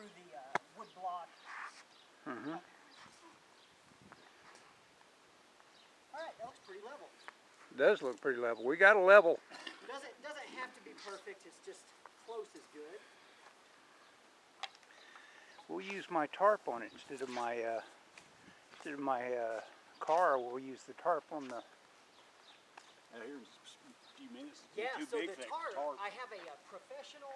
through the wood block. Mm-hmm. All right, that looks pretty level. It does look pretty level. We got a level. It doesn't have to be perfect. It's just close is good. We'll use my tarp on it instead of my car. We'll use the tarp on the. Here's a few minutes. Yeah, Too so big the for that tarp, I have a professional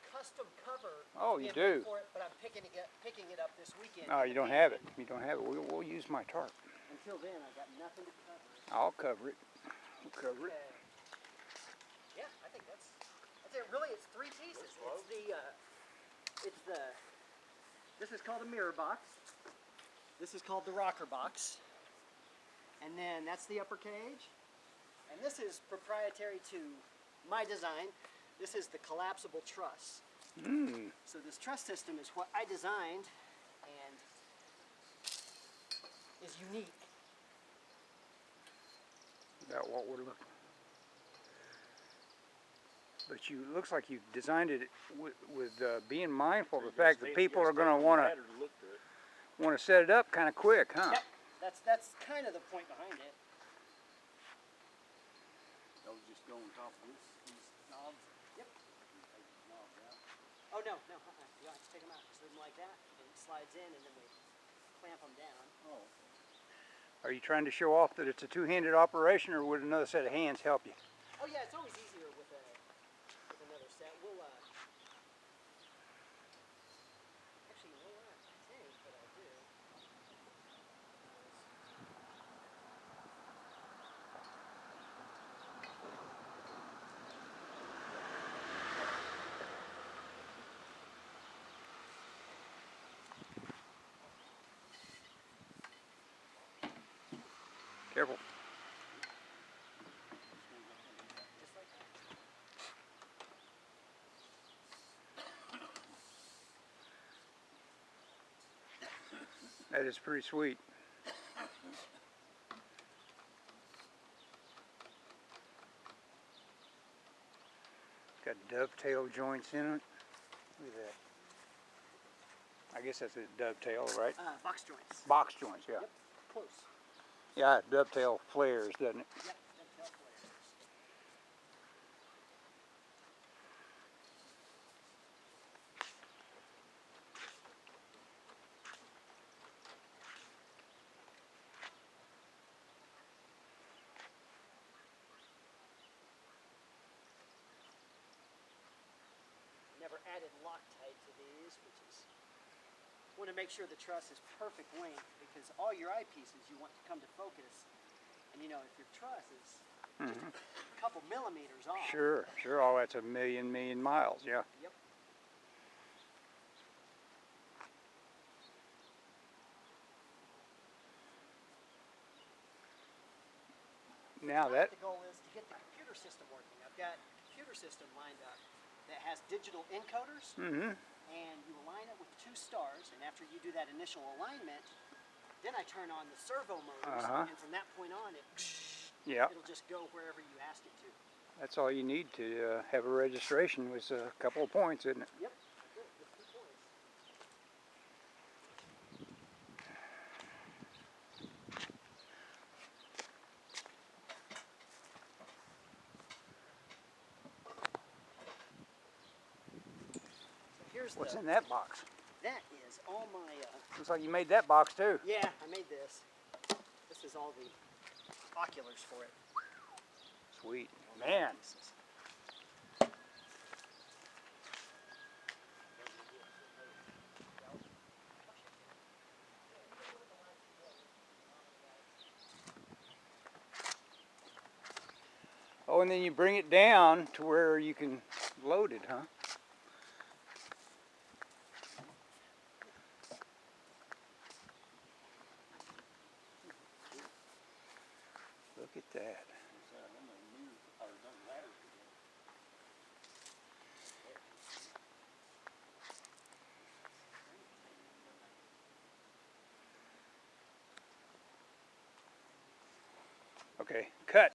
custom cover. Oh, you in do? for it, but I'm picking it up this weekend. No, you don't have it. You don't have it. We'll use my tarp. Until then, I got nothing to cover it. I'll cover it. We'll cover it. Yeah, I think that's it. Really, it's three pieces. This is called a mirror box. This is called the rocker box. And then that's the upper cage. And this is proprietary to my design. This is the collapsible truss. Mm. So this truss system is what I designed and is unique. About what we're looking. But you looks like you designed it with being mindful of the fact that people are going to want to set it up kind of quick, huh? Yep, that's kind of the point behind it. Those just go on top of these knobs. Yep. Take the knobs out. Oh no, you don't have to take them out. Just leave them like that, and it slides in, and then we clamp them down. Oh. Okay. Are you trying to show off that it's a two-handed operation, or would another set of hands help you? Oh yeah, it's always easier with another set. We'll actually, you know what? I think what I'll do is Careful. just like that. That is pretty sweet. Got dovetail joints in it. Look at that. I guess that's a dovetail, right? Box joints. Box joints, yeah. Yep, close. Yeah, dovetail flares, doesn't it? Yep, dovetail flares. Never added Loctite to these, which is want to make sure the truss is perfect length because all your eyepieces you want to come to focus, and you know if your truss is just a couple millimeters off. Sure. Oh, that's a million miles, yeah. Yep. Now that. The goal is to get the computer system working. I've got a computer system lined up that has digital encoders, and you align it with 2 stars, and after you do that initial alignment, then I turn on the servo motors, and from that point on, it'll just go wherever you ask it to. That's all you need to have a registration with a couple of points, isn't it? Yep, that's it, just 2 points. What's in that box? That is all my... Looks like you made that box too. Yeah, I made this. This is all the oculars for it. Sweet. Man. Oh, and then you bring it down to where you can load it, huh? Look at that. Okay, cut.